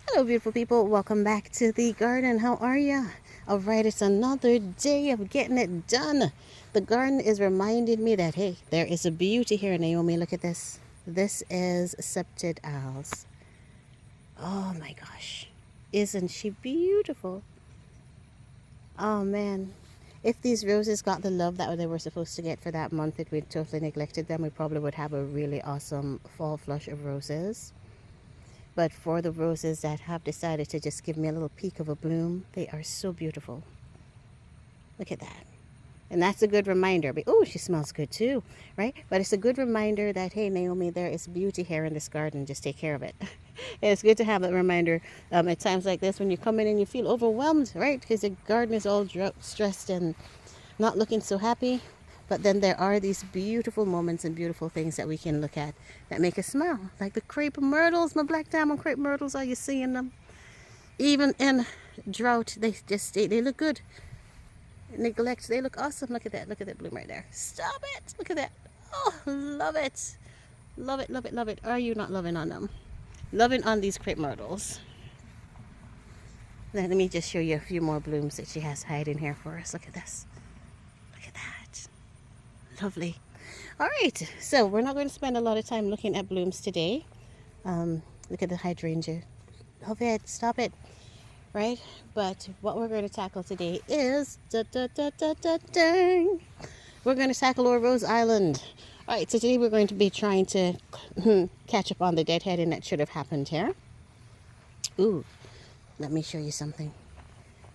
Hello, beautiful people. Welcome back to the garden. How are ya? All right, it's another day of getting it done. The garden is reminding me that, hey, there is a beauty here, Naomi. Look at this. This is septed owls. Oh my gosh. Isn't she beautiful? Oh man. If these roses got the love that they were supposed to get for that month that we totally neglected them, we probably would have a really awesome fall flush of roses. But for the roses that have decided to just give me a little peek of a bloom, they are so beautiful. Look at that. And that's a good reminder. Oh, she smells good too, right? But it's a good reminder that, hey, Naomi, there is beauty here in this garden. Just take care of it. It's good to have that reminder at times like this when you come in and you feel overwhelmed, right? Because the garden is all stressed and not looking so happy. But then there are these beautiful moments and beautiful things that we can look at that make us smile. Like the crepe myrtles, my black diamond crepe myrtles. Are you seeing them? Even in drought, they look good. Neglect, they look awesome. Look at that. Look at that bloom right there. Stop it. Look at that. Oh, love it. Love it, love it, love it. Are you not loving on them? Loving on these crepe myrtles. Let me just show you a few more blooms that she has hiding here for us. Look at this. Look at that. Lovely. All right, so we're not going to spend a lot of time looking at blooms today. Look at the hydrangea. Love it. Stop it. Right? But what we're going to tackle today is we're going to tackle our Rose Island. All right, so today we're going to be trying to catch up on the deadheading that should have happened here. Ooh, let me show you something.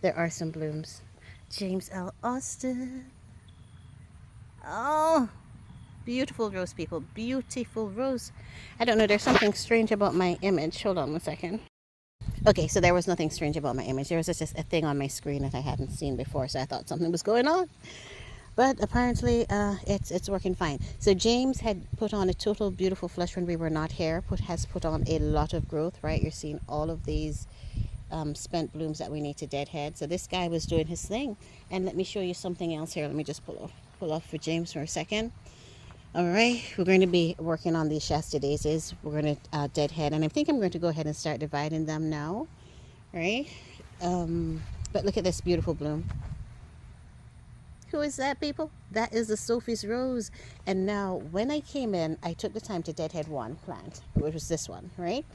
There are some blooms. James L. Austin. Oh, beautiful rose, people. Beautiful rose. I don't know. There's something strange about my image. Hold on one second. Okay, so there was nothing strange about my image. There was just a thing on my screen that I hadn't seen before, so I thought something was going on. But apparently, it's working fine. So James had put on a total beautiful flush when we were not here. Has put on a lot of growth, right? You're seeing all of these spent blooms that we need to deadhead. So this guy was doing his thing. And let me show you something else here. Let me just pull off for James for a second. All right, we're going to be working on these Shasta Daisies. We're going to deadhead, and I think I'm going to go ahead and start dividing them now. All right, but look at this beautiful bloom. Who is that, people? That is the Sophie's Rose. And now, when I came in, I took the time to deadhead one plant, which was this one, right?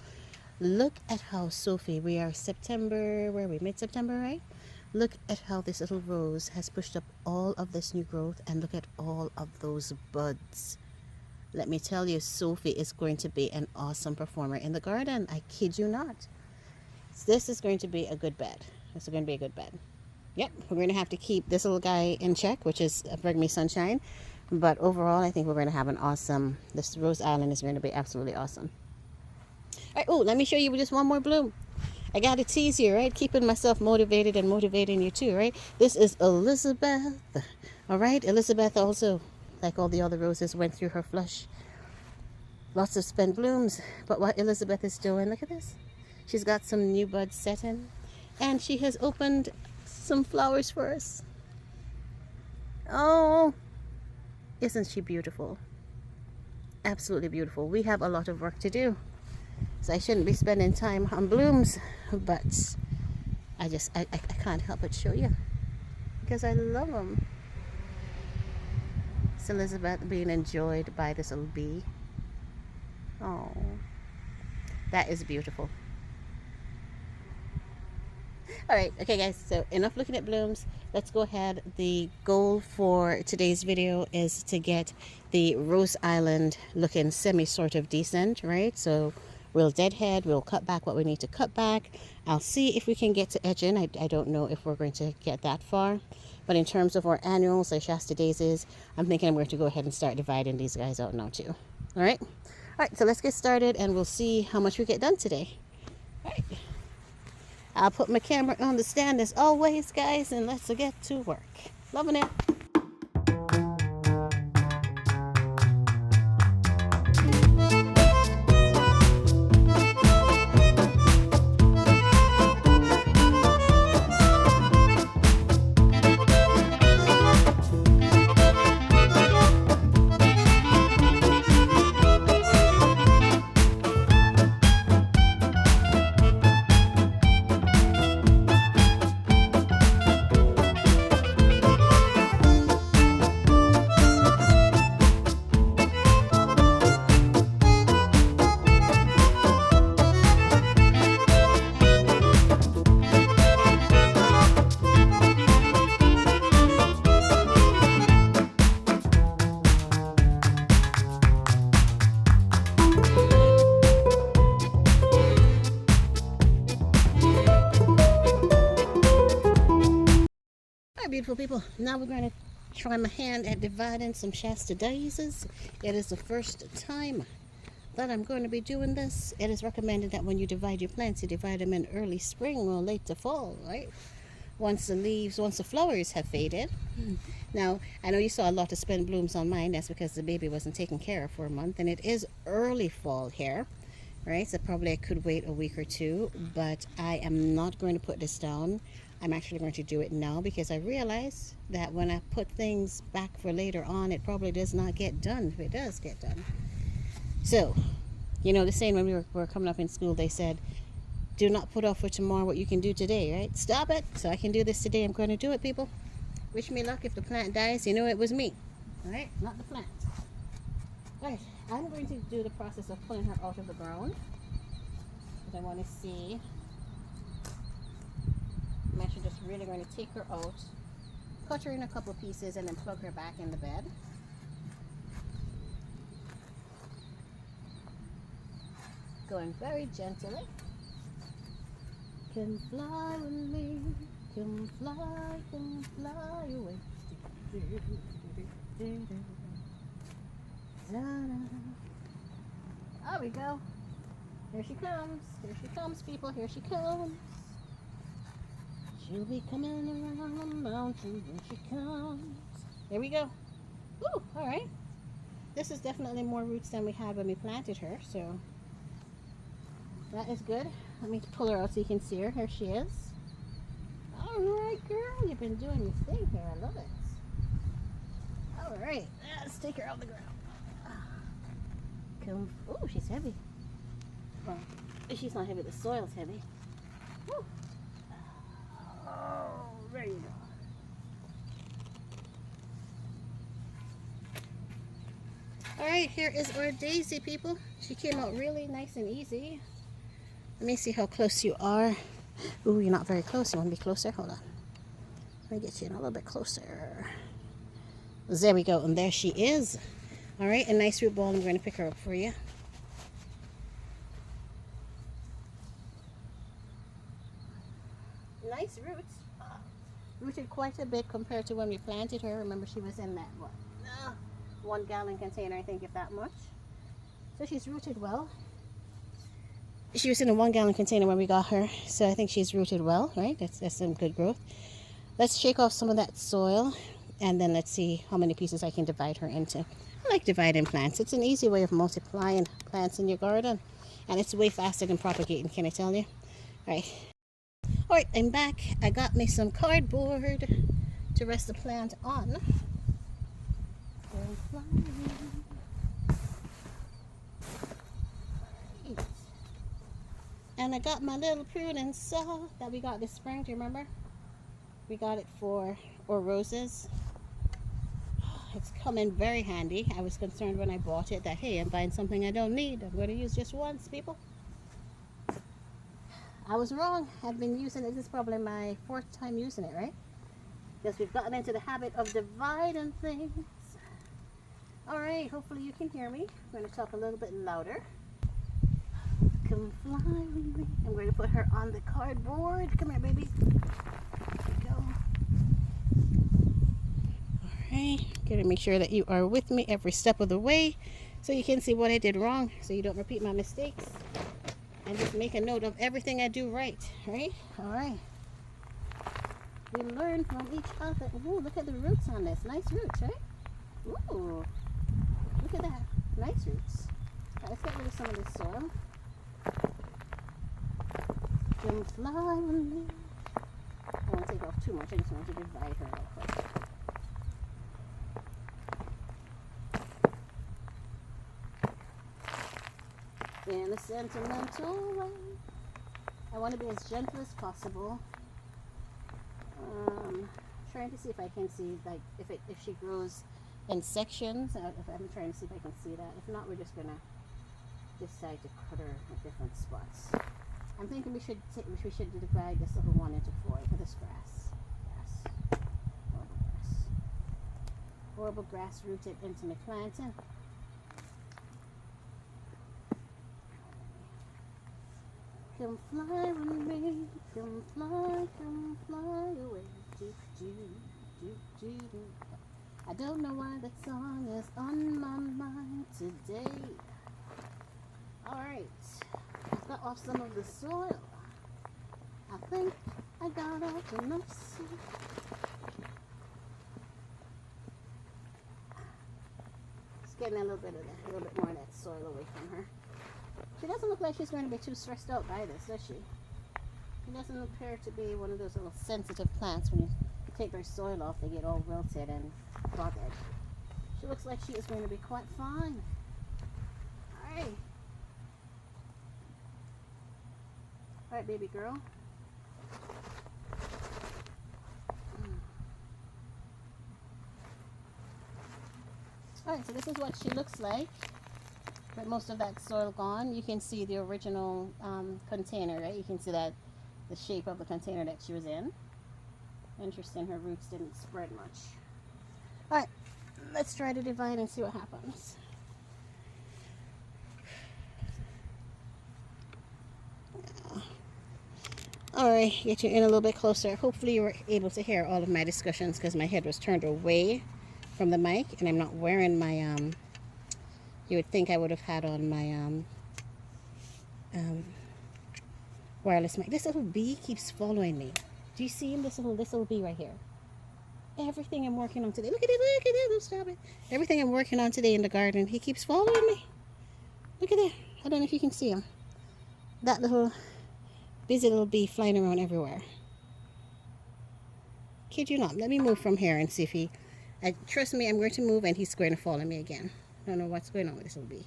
Look at how Sophie, we are September, where are we, mid-September, right? Look at how this little rose has pushed up all of this new growth, and look at all of those buds. Let me tell you, Sophie is going to be an awesome performer in the garden. I kid you not. This is going to be a good bed. This is going to be a good bed. Yep, we're going to have to keep this little guy in check, which is Bring Me Sunshine. But overall, I think we're going to have an awesome, this Rose Island is going to be absolutely awesome. All right, oh, let me show you just one more bloom. I got to tease you, right? Keeping myself motivated and motivating you too, right? This is Elizabeth. All right, Elizabeth also, like all the other roses, went through her flush. Lots of spent blooms. But what Elizabeth is doing, look at this. She's got some new buds setting. And she has opened some flowers for us. Oh, isn't she beautiful? Absolutely beautiful. We have a lot of work to do. So I shouldn't be spending time on blooms, but I can't help but show you because I love them. It's Elizabeth being enjoyed by this little bee. Oh, that is beautiful. All right, okay guys, so enough looking at blooms. Let's go ahead. The goal for today's video is to get the Rose Island looking sort of decent, right? So we'll deadhead, we'll cut back what we need to cut back. I'll see if we can get to edging. I don't know if we're going to get that far. But in terms of our annuals, like Shasta Daisies, I'm thinking I'm going to go ahead and start dividing these guys out now too. All right? All right, so let's get started and we'll see how much we get done today. All right. I'll put my camera on the stand as always, guys, and let's get to work. Loving it. beautiful people. Now we're going to try my hand at dividing some Shasta Daisies. It is the first time that I'm going to be doing this. It is recommended that when you divide your plants, you divide them in early spring or late to fall, right? Once the flowers have faded. Now, I know you saw a lot of spent blooms on mine. That's because the baby wasn't taken care of for a month, and it is early fall here, right? So probably I could wait a week or two, but I am not going to put this down. I'm actually going to do it now because I realize that when I put things back for later on, it probably does not get done if it does get done. So, you know, the saying when we were coming up in school, they said, do not put off for tomorrow what you can do today, right? Stop it. So I can do this today. I'm going to do it, people. Wish me luck. If the plant dies, you know it was me, all right? Not the plant. All right, I'm going to do the process of pulling her out of the ground. Because I want to see. I'm actually just really going to take her out, cut her in a couple pieces, and then plug her back in the bed. Going very gently. Can fly with me, can fly away. There we go. Here she comes, people, here she comes. She'll be coming around the mountain when she comes. There we go. Woo, all right. This is definitely more roots than we had when we planted her, so that is good. Let me pull her out so you can see her. Here she is. All right, girl. You've been doing your thing here. I love it. All right. Let's take her out of the ground. Come. Oh, she's heavy. Well, she's not heavy. The soil's heavy. Woo. Oh, there you go. All right. Here is our daisy, people. She came out really nice and easy. Let me see how close you are. Ooh, you're not very close. You want to be closer? Hold on. Let me get you in a little bit closer. There we go. And there she is. All right, a nice root ball. I'm going to pick her up for you. Nice roots. Rooted quite a bit compared to when we planted her. Remember, she was in that, what, 1 gallon container, I think, if that much. So she's rooted well. She was in a 1 gallon container when we got her, so I think she's rooted well, right? That's some good growth. Let's shake off some of that soil, and then let's see how many pieces I can divide her into. I like dividing plants. It's an easy way of multiplying plants in your garden, and it's way faster than propagating, can I tell you? All right, I'm back. I got me some cardboard to rest the plant on. And I got my little pruning saw that we got this spring. Do you remember? We got it for our roses. It's come in very handy. I was concerned when I bought it that, hey, I'm buying something I don't need. I'm going to use just once, people. I was wrong. I've been using it. This is probably my 4th time using it, right? Because we've gotten into the habit of dividing things. All right, hopefully you can hear me. I'm going to talk a little bit louder. Come fly with me. I'm going to put her on the cardboard. Come here, baby. There we go. Alright, gotta make sure that you are with me every step of the way so you can see what I did wrong, so you don't repeat my mistakes. And just make a note of everything I do right, right? Alright. We learn from each other. Ooh, look at the roots on this. Nice roots, right? Ooh, look at that. Nice roots. Alright, let's get rid of some of this soil. Come fly with me. I don't want to take off too much. I just want to divide her real quick. In a sentimental way. I want to be as gentle as possible. Trying to see if I can see, like, if she grows in sections. I'm trying to see if I can see that. If not, we're just gonna decide to cut her at different spots. I'm thinking we should divide this little one into 4 for this grass. Horrible grass. Horrible grass rooted into my planting. Come fly with me, come fly away. I don't know why that song is on my mind today. Alright, got off some of the soil. I think I got off enough soil. Just getting a little bit more of that soil away from her. She doesn't look like she's going to be too stressed out by this, does she? She doesn't appear to be one of those little sensitive plants. When you take their soil off, they get all wilted and bothered. She looks like she is going to be quite fine. Alright. Alright, baby girl. Alright, so this is what she looks like. With most of that soil gone. You can see the original container, right? You can see that the shape of the container that she was in. Interesting, her roots didn't spread much. Alright, let's try to divide and see what happens. Alright, get you in a little bit closer. Hopefully you were able to hear all of my discussions because my head was turned away from the mic and I'm not wearing my you would think I would have had on my wireless mic. This little bee keeps following me. Do you see him? This little bee right here. Everything I'm working on today. Look at it, don't stop it. Everything I'm working on today in the garden, he keeps following me. Look at that. I don't know if you can see him. That little busy little bee flying around everywhere. Kid you not. Let me move from here and see if he... trust me, I'm going to move and he's going to follow me again. I don't know what's going on with this little bee.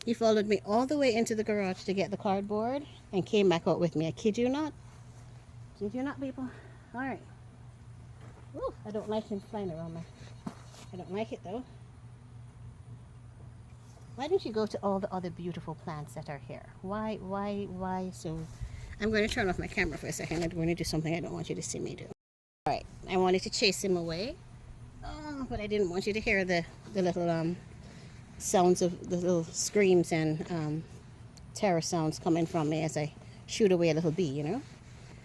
He followed me all the way into the garage to get the cardboard and came back out with me. I kid you not. Kid you not, people. Alright. Ooh, I don't like him flying around me. I don't like it though. Why don't you go to all the other beautiful plants that are here? Why so? I'm going to turn off my camera for a second. I'm going to do something I don't want you to see me do. Alright, I wanted to chase him away. Oh, but I didn't want you to hear the little sounds of the little screams and terror sounds coming from me as I shoot away a little bee, you know.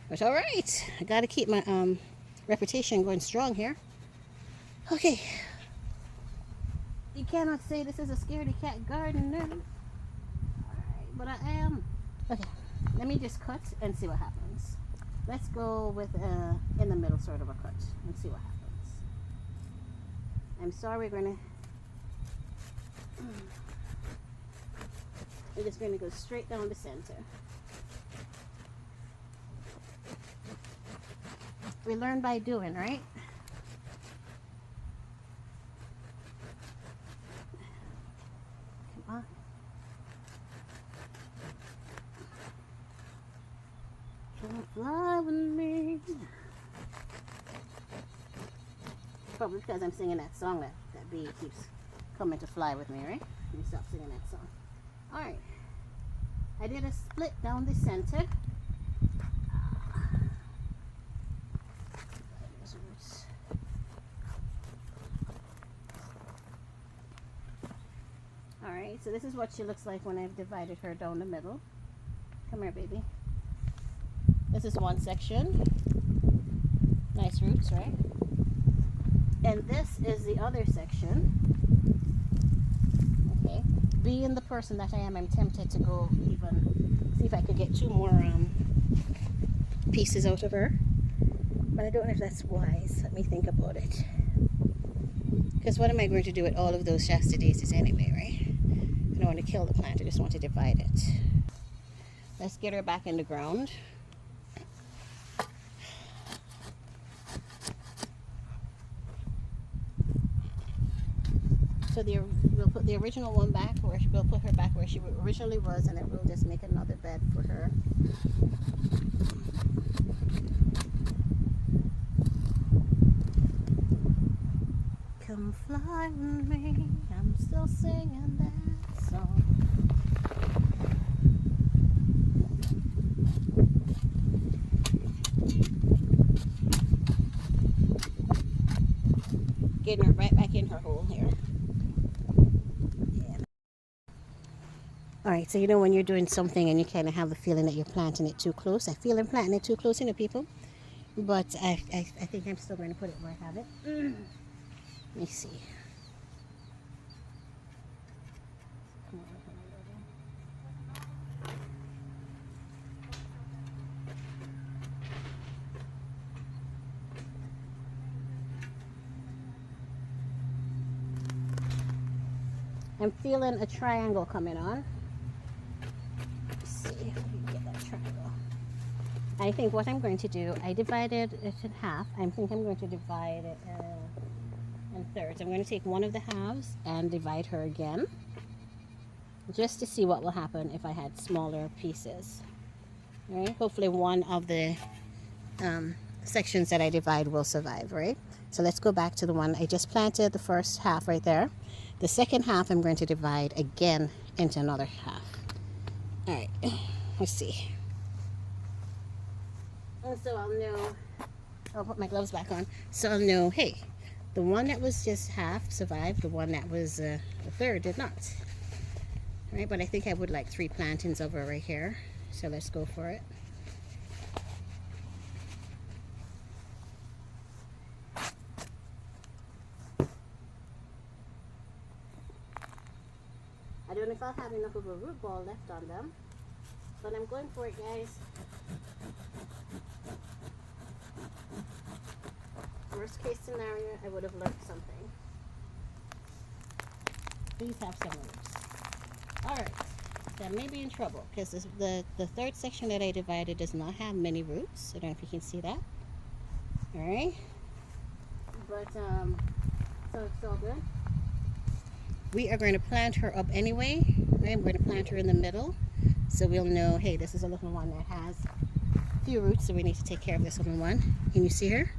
But all right, I got to keep my reputation going strong here. Okay, you cannot say this is a scaredy cat garden, no. All right, but I am. Okay, let me just cut and see what happens. Let's go with in the middle sort of a cut and see what happens. I'm sorry, we're just going to go straight down the center. We learn by doing, right? Come on. Come fly with me. Probably because I'm singing that song that bee keeps coming to fly with me, right? Let me stop singing that song. Alright. I did a split down the center. Alright, so this is what she looks like when I've divided her down the middle. Come here, baby. This is one section. Nice roots, right? And this is the other section. Okay. Being the person that I am, I'm tempted to go even see if I could get two more pieces out of her. But I don't know if that's wise. Let me think about it. Because what am I going to do with all of those Shasta Daisies anyway, right? I don't want to kill the plant. I just want to divide it. Let's get her back in the ground. So we'll put the original one back, or we'll put her back where she originally was, and then we'll just make another bed for her. Come fly with me, I'm still singing that song. Getting her right back in her hole here. Alright, so you know when you're doing something and you kind of have the feeling that you're planting it too close. I feel I'm planting it too close, you know, people. But I think I'm still going to put it where I have it. Let me see. Come on, I'm feeling a triangle coming on. Let's see if we can get that triangle. I think what I'm going to do, I divided it in half. I think I'm going to divide it in thirds. I'm going to take one of the halves and divide her again, just to see what will happen if I had smaller pieces. All right, hopefully one of the sections that I divide will survive, right? So let's go back to the one I just planted, the first half right there. The second half I'm going to divide again into another half. All right, let's see. And so I'll know, I'll put my gloves back on, so I'll know, hey, the one that was just half survived, the one that was a third did not. All right, but I think I would like 3 plantings over right here, so let's go for it. I don't know if I'll have enough of a root ball left on them, but I'm going for it, guys. Worst case scenario, I would have learned something. These have some roots. Alright, so I may be in trouble because the third section that I divided does not have many roots. I don't know if you can see that. Alright, but so it's all good. We are going to plant her up anyway. Right? I'm going to plant her in the middle, so we'll know, hey, this is a little one that has a few roots, so we need to take care of this little one. Can you see her?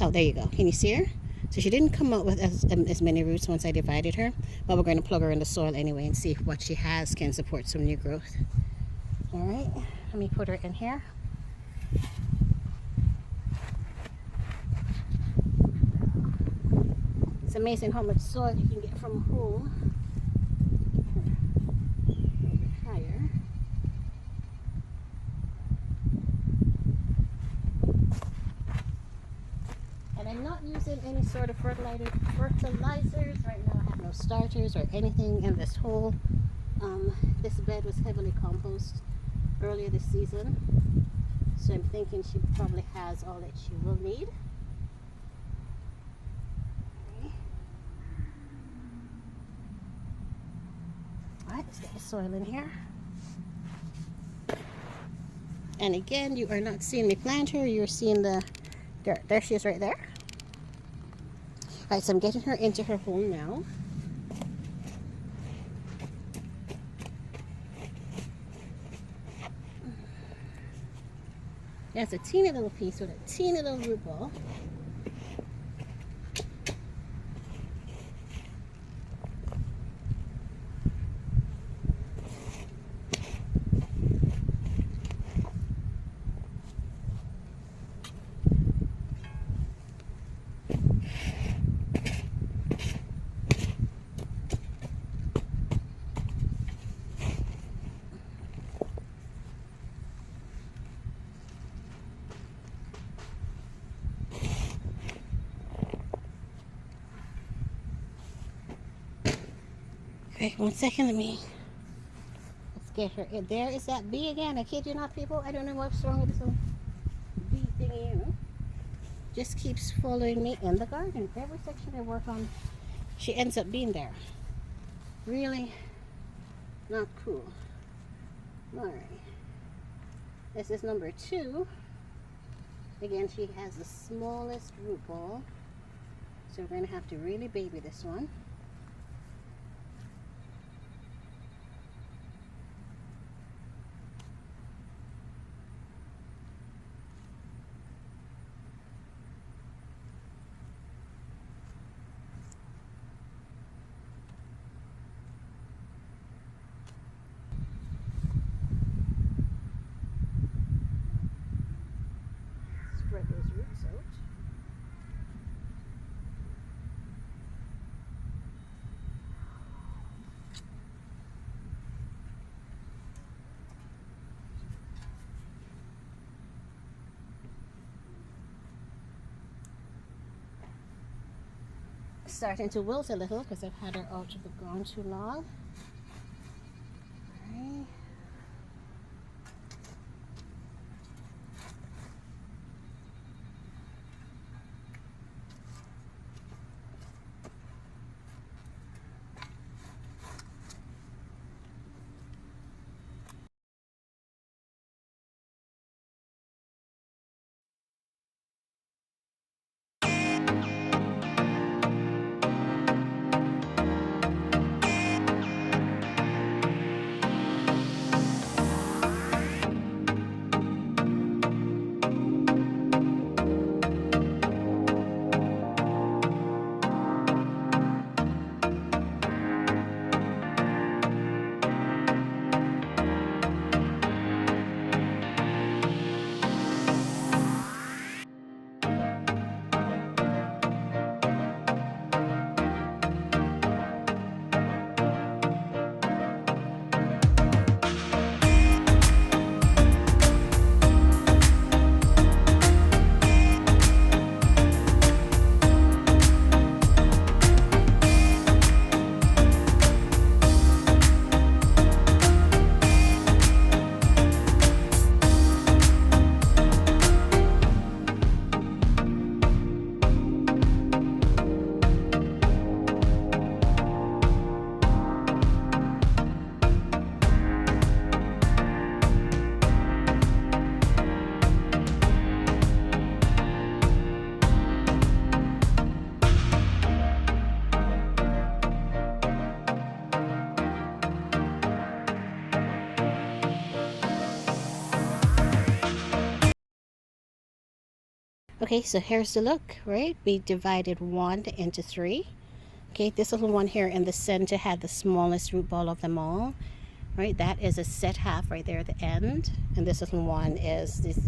Oh, there you go. Can you see her? So she didn't come out with as many roots once I divided her, but we're going to plug her in the soil anyway and see if what she has can support some new growth. All right, let me put her in here. It's amazing how much soil you can get from home. Higher. And I'm not using any sort of fertilizers right now. I have no starters or anything in this hole. This bed was heavily composted earlier this season, so I'm thinking she probably has all that she will need. Alright, let's get the soil in here. And again, you are not seeing me plant her, you're seeing the dirt. There she is right there. Alright, so I'm getting her into her hole now. That's a teeny little piece with a teeny little root ball. Okay, 1 second, let's get her in. There is that bee again. I kid you not, people. I don't know what's wrong with this little bee thingy, you know. Just keeps following me in the garden. Every section I work on, she ends up being there. Really not cool. Alright. This is number 2. Again, she has the smallest root ball, so we're going to have to really baby this one. Spread those roots out. starting to wilt a little because I've had her out of the ground too long. Right. Okay, so here's the look, right? We divided one into three. Okay, this little one here in the center had the smallest root ball of them all, right? That is a set half right there at the end. And this little one is this,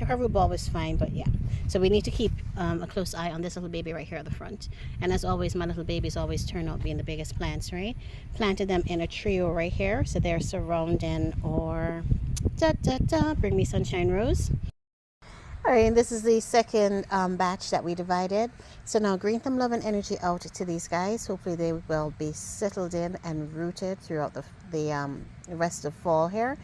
her root ball was fine, but yeah. So we need to keep a close eye on this little baby right here at the front. And as always, my little babies always turn out being the biggest plants, right? Planted them in a trio right here. So they're surrounding or bring me sunshine rose. All right, and this is the second batch that we divided. So now green thumb love and energy out to these guys. Hopefully they will be settled in and rooted throughout the rest of fall here.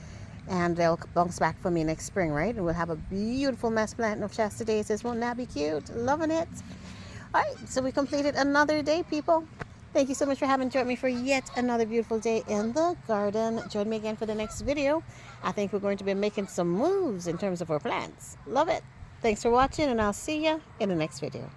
And they'll bounce back for me next spring, right? And we'll have a beautiful mass planting of Shasta Daisies. Won't that be cute? Loving it. All right, so we completed another day, people. Thank you so much for having joined me for yet another beautiful day in the garden. Join me again for the next video. I think we're going to be making some moves in terms of our plants. Love it. Thanks for watching, and I'll see you in the next video.